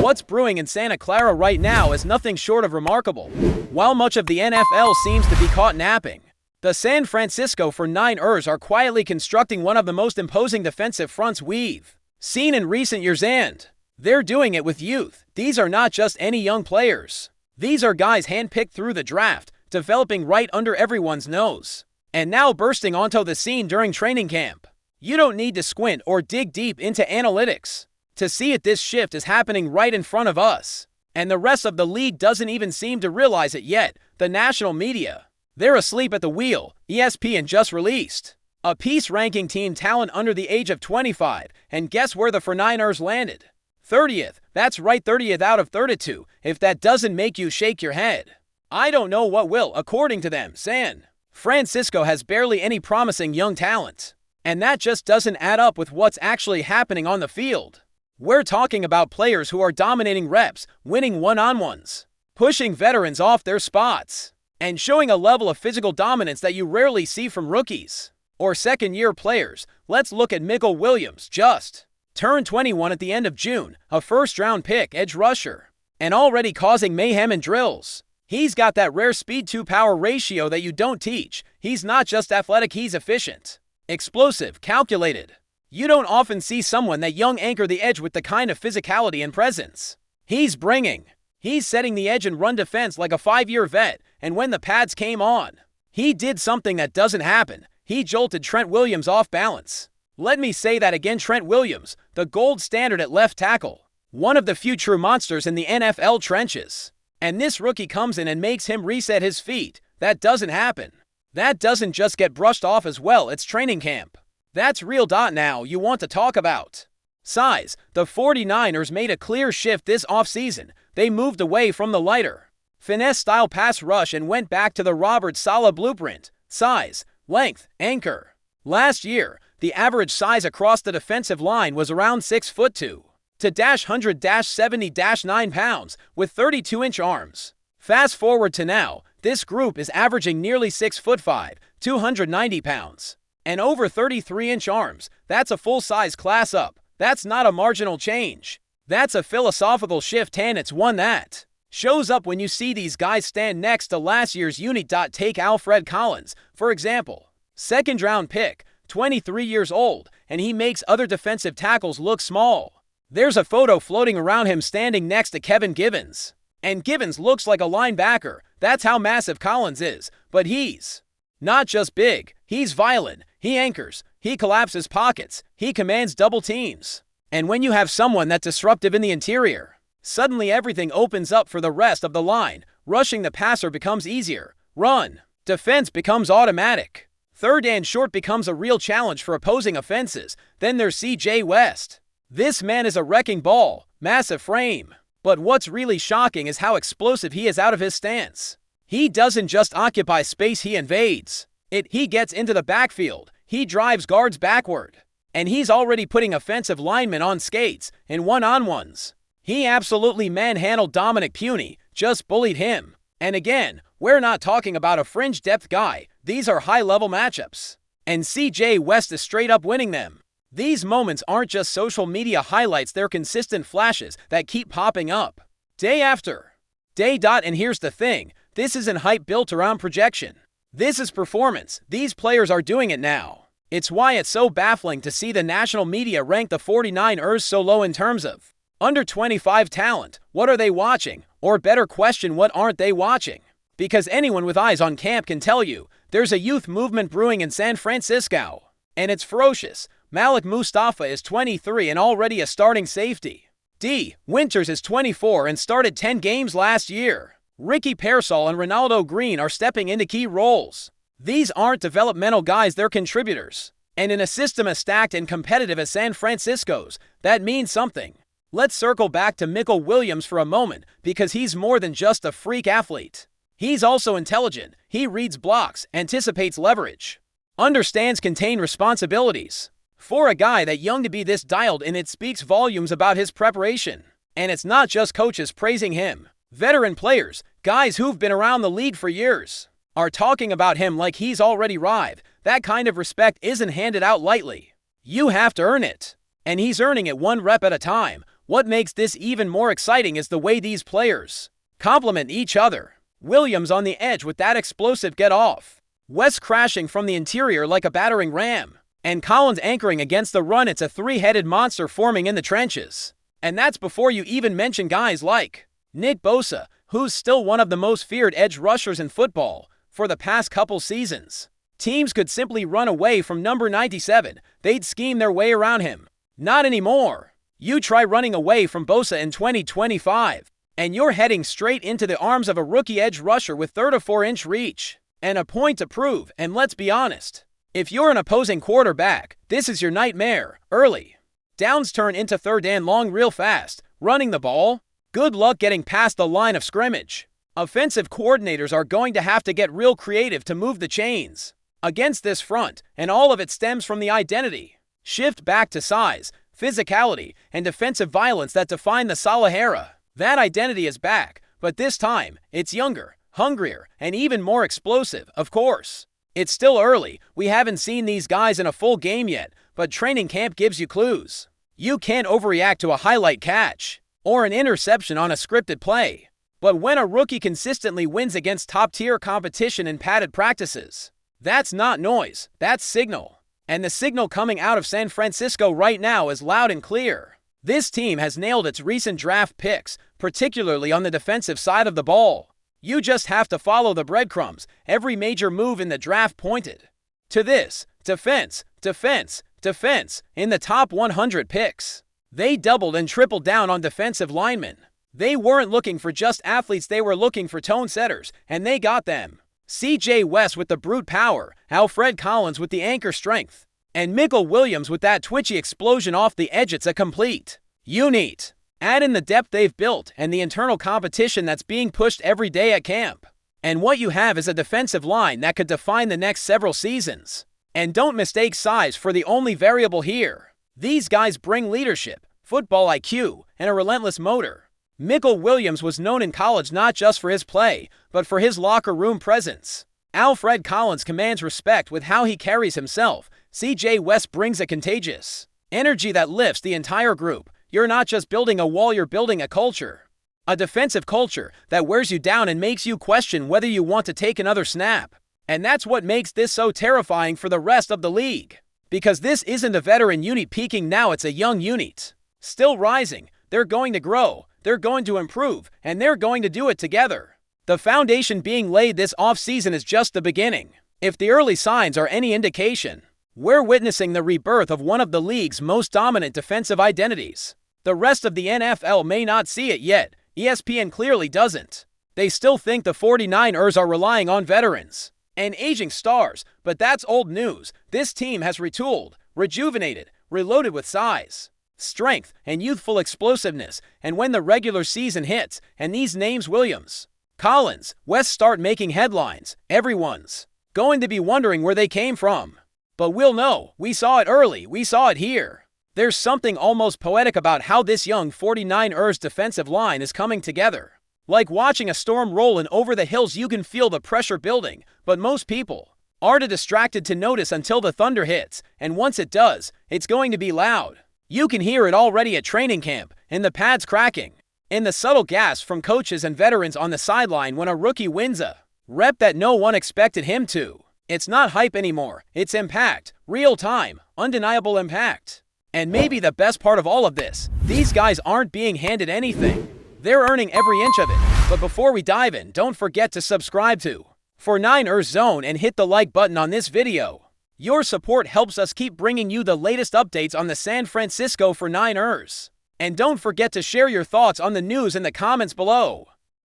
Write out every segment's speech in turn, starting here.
What's brewing in Santa Clara right now is nothing short of remarkable. While much of the NFL seems to be caught napping, the San Francisco 49ers are quietly constructing one of the most imposing defensive fronts we've seen in recent years, and they're doing it with youth. These are not just any young players. These are guys handpicked through the draft, developing right under everyone's nose, and now bursting onto the scene during training camp. You don't need to squint or dig deep into analytics to see it. This shift is happening right in front of us, and the rest of the league doesn't even seem to realize it yet. The national media, they're asleep at the wheel. ESPN just released a piece ranking team talent under the age of 25, and guess where the 49ers landed? 30th. That's right, 30th out of 32. If that doesn't make you shake your head, I don't know what will. According to them, San Francisco has barely any promising young talent, and that just doesn't add up with what's actually happening on the field. We're talking about players who are dominating reps, winning one-on-ones, pushing veterans off their spots, and showing a level of physical dominance that you rarely see from rookies or second-year players. Let's look at McCaffrey. Williams just turned 21 at the end of June, a first-round pick edge rusher, and already causing mayhem in drills. He's got that rare speed-to-power ratio that you don't teach. He's not just athletic, he's efficient, explosive, calculated. You don't often see someone that young anchor the edge with the kind of physicality and presence he's bringing. He's setting the edge and run defense like a 5-year vet, and when the pads came on, he did something that doesn't happen. He jolted Trent Williams off balance. Let me say that again. Trent Williams, the gold standard at left tackle, one of the few true monsters in the NFL trenches. And this rookie comes in and makes him reset his feet. That doesn't happen. That doesn't just get brushed off as well. It's training camp. That's real. Now you want to talk about size. The 49ers made a clear shift this offseason. They moved away from the lighter, finesse-style pass rush and went back to the Robert Saleh blueprint. Size, length, anchor. Last year, the average size across the defensive line was around 6'2" to 100-70-9 pounds with 32-inch arms. Fast forward to now, this group is averaging nearly 6'5", 290 pounds, and over 33-inch arms. That's a full-size class up. That's not a marginal change. That's a philosophical shift, and it's one that shows up when you see these guys stand next to last year's unit. Take Alfred Collins, for example. Second-round pick, 23 years old, and he makes other defensive tackles look small. There's a photo floating around him standing next to Kevin Givens, and Givens looks like a linebacker. That's how massive Collins is. But he's not just big, he's violent. He anchors, he collapses pockets, he commands double teams. And when you have someone that's disruptive in the interior, suddenly everything opens up for the rest of the line. Rushing the passer becomes easier. Run defense becomes automatic. Third and short becomes a real challenge for opposing offenses. Then there's CJ West. This man is a wrecking ball, massive frame. But what's really shocking is how explosive he is out of his stance. He doesn't just occupy space, he invades it. He gets into the backfield. He drives guards backward. And he's already putting offensive linemen on skates in one-on-ones. He absolutely manhandled Dominic Puny, just bullied him. And again, we're not talking about a fringe depth guy. These are high-level matchups. And CJ West is straight up winning them. These moments aren't just social media highlights, they're consistent flashes that keep popping up day after day. And here's the thing, this isn't hype built around projection. This is performance. These players are doing it now. It's why it's so baffling to see the national media rank the 49ers so low in terms of under 25 talent. What are they watching? Or better question, what aren't they watching? Because anyone with eyes on camp can tell you there's a youth movement brewing in San Francisco, and it's ferocious. Malik Mustafa is 23 and already a starting safety. D. Winters is 24 and started 10 games last year. Ricky Pearsall and Ronaldo Green are stepping into key roles. These aren't developmental guys, they're contributors. And in a system as stacked and competitive as San Francisco's, that means something. Let's circle back to McCaffrey Williams for a moment, because he's more than just a freak athlete. He's also intelligent. He reads blocks, anticipates leverage, understands contained responsibilities. For a guy that young to be this dialed in, it speaks volumes about his preparation. And it's not just coaches praising him. Veteran players, guys who've been around the league for years, are talking about him like he's already arrived. That kind of respect isn't handed out lightly. You have to earn it. And he's earning it one rep at a time, What makes this even more exciting is the way these players complement each other. Williams on the edge with that explosive get-off. West crashing from the interior like a battering ram. And Collins anchoring against the run. It's a three-headed monster forming in the trenches. And that's before you even mention guys like Nick Bosa, who's still one of the most feared edge rushers in football for the past couple seasons. Teams could simply run away from number 97. They'd scheme their way around him. Not anymore. You try running away from Bosa in 2025, and you're heading straight into the arms of a rookie edge rusher with 3 to 4 inch reach and a point to prove. And let's be honest, if you're an opposing quarterback, this is your nightmare. Early downs turn into third and long real fast. Running the ball, good luck getting past the line of scrimmage. Offensive coordinators are going to have to get real creative to move the chains against this front, and all of it stems from the identity shift back to size, physicality, and defensive violence that define the Saleh era. That identity is back, but this time, it's younger, hungrier, and even more explosive, of course. It's still early. We haven't seen these guys in a full game yet, but training camp gives you clues. You can't overreact to a highlight catch or an interception on a scripted play. But when a rookie consistently wins against top-tier competition in padded practices, that's not noise, that's signal. And the signal coming out of San Francisco right now is loud and clear. This team has nailed its recent draft picks, particularly on the defensive side of the ball. You just have to follow the breadcrumbs. Every major move in the draft pointed to this: defense, defense, defense in the top 100 picks. They doubled and tripled down on defensive linemen. They weren't looking for just athletes, they were looking for tone setters, and they got them. C.J. West with the brute power, Alfred Collins with the anchor strength, and Michael Williams with that twitchy explosion off the edge. It's a complete unit. Add in the depth they've built and the internal competition that's being pushed every day at camp, and what you have is a defensive line that could define the next several seasons. And don't mistake size for the only variable here. These guys bring leadership, football IQ, and a relentless motor. Michael Williams was known in college not just for his play, but for his locker room presence. Alfred Collins commands respect with how he carries himself. C.J. West brings a contagious energy that lifts the entire group. You're not just building a wall, you're building a culture. A defensive culture that wears you down and makes you question whether you want to take another snap. And that's what makes this so terrifying for the rest of the league. Because this isn't a veteran unit peaking now, it's a young unit. Still rising. They're going to grow. They're going to improve, and they're going to do it together. The foundation being laid this offseason is just the beginning. If the early signs are any indication, we're witnessing the rebirth of one of the league's most dominant defensive identities. The rest of the NFL may not see it yet. ESPN clearly doesn't. They still think the 49ers are relying on veterans and aging stars, but that's old news. This team has retooled, rejuvenated, reloaded with size, strength, and youthful explosiveness. And when the regular season hits, and these names Williams, Collins, West start making headlines, everyone's going to be wondering where they came from. But we'll know. We saw it early. We saw it here. There's something almost poetic about how this young 49ers defensive line is coming together. Like watching a storm roll in over the hills, you can feel the pressure building, but most people are too distracted to notice until the thunder hits, and once it does, it's going to be loud. You can hear it already at training camp, in the pads cracking, in the subtle gasps from coaches and veterans on the sideline when a rookie wins a rep that no one expected him to. It's not hype anymore, it's impact, real time, undeniable impact. And maybe the best part of all of this, these guys aren't being handed anything. They're earning every inch of it. But before we dive in, don't forget to subscribe to 49ers Zone and hit the like button on this video. Your support helps us keep bringing you the latest updates on the San Francisco 49ers. And don't forget to share your thoughts on the news in the comments below.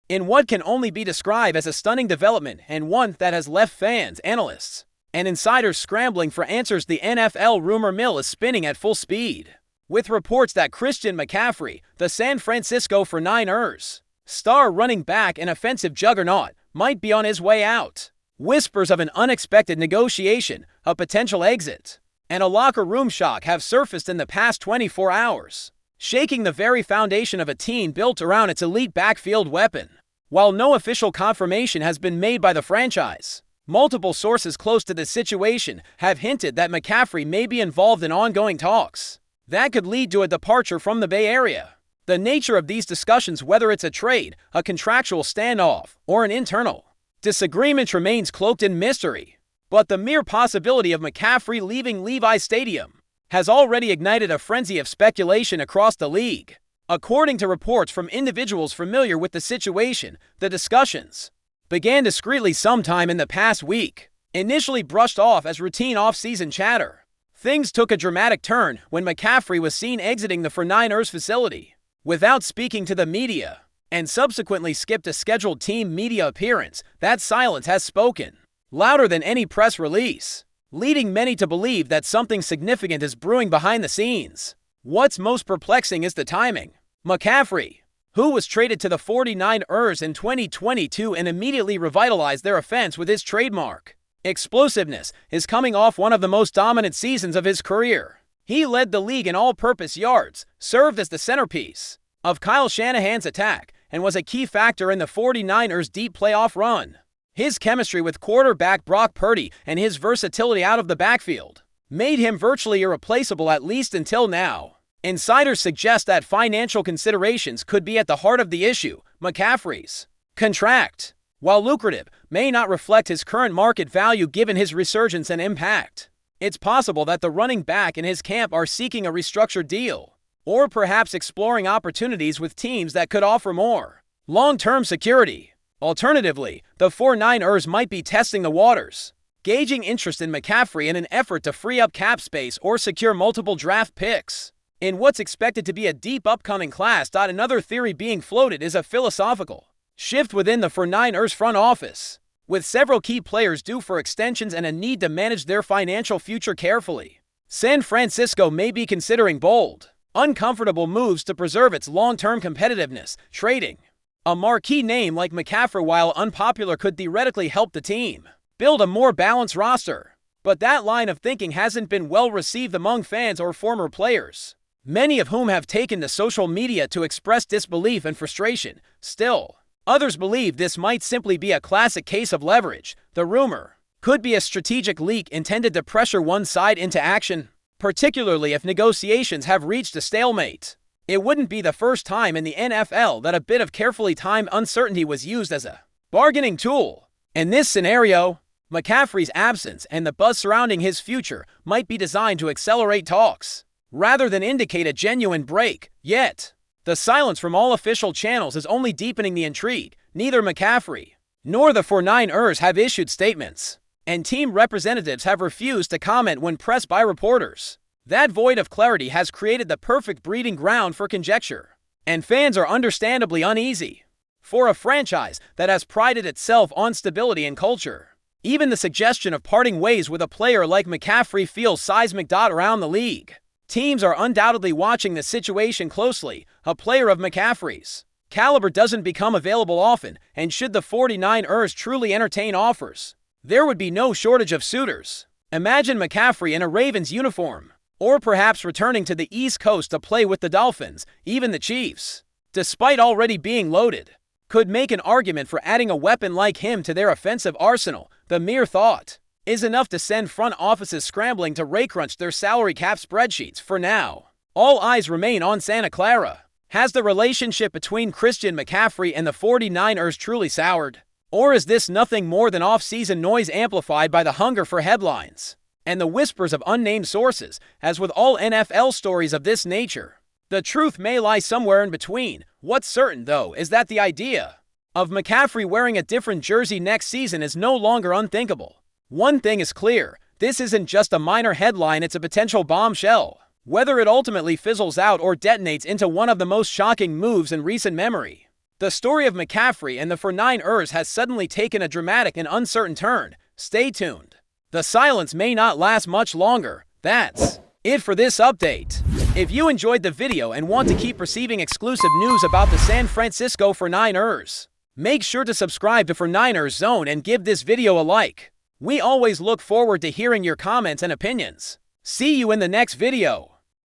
In what can only be described as a stunning development, and one that has left fans, analysts, and insiders scrambling for answers, the NFL rumor mill is spinning at full speed, with reports that Christian McCaffrey, the San Francisco 49ers star running back and offensive juggernaut, might be on his way out. Whispers of an unexpected negotiation, a potential exit, and a locker room shock have surfaced in the past 24 hours, shaking the very foundation of a team built around its elite backfield weapon. While no official confirmation has been made by the franchise, multiple sources close to the situation have hinted that McCaffrey may be involved in ongoing talks that could lead to a departure from the Bay Area. The nature of these discussions, whether it's a trade, a contractual standoff, or an internal disagreement, remains cloaked in mystery. But the mere possibility of McCaffrey leaving Levi's Stadium has already ignited a frenzy of speculation across the league. According to reports from individuals familiar with the situation, the discussions began discreetly sometime in the past week. Initially brushed off as routine off-season chatter, things took a dramatic turn when McCaffrey was seen exiting the 49ers facility without speaking to the media, and subsequently skipped a scheduled team media appearance. That silence has spoken louder than any press release, leading many to believe that something significant is brewing behind the scenes. What's most perplexing is the timing. McCaffrey, who was traded to the 49ers in 2022 and immediately revitalized their offense with his trademark explosiveness, is coming off one of the most dominant seasons of his career. He led the league in all-purpose yards, served as the centerpiece of Kyle Shanahan's attack, and was a key factor in the 49ers' deep playoff run. His chemistry with quarterback Brock Purdy and his versatility out of the backfield made him virtually irreplaceable, at least until now. Insiders suggest that financial considerations could be at the heart of the issue. McCaffrey's contract, while lucrative, may not reflect his current market value given his resurgence and impact. It's possible that the running back and his camp are seeking a restructured deal, or perhaps exploring opportunities with teams that could offer more long-term security. Alternatively, the 49ers might be testing the waters, gauging interest in McCaffrey in an effort to free up cap space or secure multiple draft picks in what's expected to be a deep upcoming class. Another theory being floated is a philosophical shift within the 49ers front office, with several key players due for extensions and a need to manage their financial future carefully. San Francisco may be considering bold, uncomfortable moves to preserve its long-term competitiveness. Trading a marquee name like McCaffrey, while unpopular, could theoretically help the team build a more balanced roster. But that line of thinking hasn't been well received among fans or former players, many of whom have taken to social media to express disbelief and frustration. Still, others believe this might simply be a classic case of leverage. The rumor could be a strategic leak intended to pressure one side into action, particularly if negotiations have reached a stalemate. It wouldn't be the first time in the NFL that a bit of carefully timed uncertainty was used as a bargaining tool. In this scenario, McCaffrey's absence and the buzz surrounding his future might be designed to accelerate talks rather than indicate a genuine break. Yet, the silence from all official channels is only deepening the intrigue. Neither McCaffrey nor the 49ers have issued statements, and team representatives have refused to comment when pressed by reporters. That void of clarity has created the perfect breeding ground for conjecture, and fans are understandably uneasy. For a franchise that has prided itself on stability and culture, even the suggestion of parting ways with a player like McCaffrey feels seismic. Around the league, teams are undoubtedly watching the situation closely. A player of McCaffrey's caliber doesn't become available often, and should the 49ers truly entertain offers, there would be no shortage of suitors. Imagine McCaffrey in a Ravens uniform, or perhaps returning to the East Coast to play with the Dolphins. Even the Chiefs, despite already being loaded, could make an argument for adding a weapon like him to their offensive arsenal. The mere thought is enough to send front offices scrambling to raycrunch their salary cap spreadsheets. For now, all eyes remain on Santa Clara. Has the relationship between Christian McCaffrey and the 49ers truly soured? Or is this nothing more than off-season noise amplified by the hunger for headlines and the whispers of unnamed sources? As with all NFL stories of this nature, the truth may lie somewhere in between. What's certain, though, is that the idea of McCaffrey wearing a different jersey next season is no longer unthinkable. One thing is clear: this isn't just a minor headline, it's a potential bombshell. Whether it ultimately fizzles out or detonates into one of the most shocking moves in recent memory, the story of McCaffrey and the 49ers has suddenly taken a dramatic and uncertain turn. Stay tuned. The silence may not last much longer. That's it for this update. If you enjoyed the video and want to keep receiving exclusive news about the San Francisco 49ers, make sure to subscribe to 49ers Zone and give this video a like. We always look forward to hearing your comments and opinions. See you in the next video.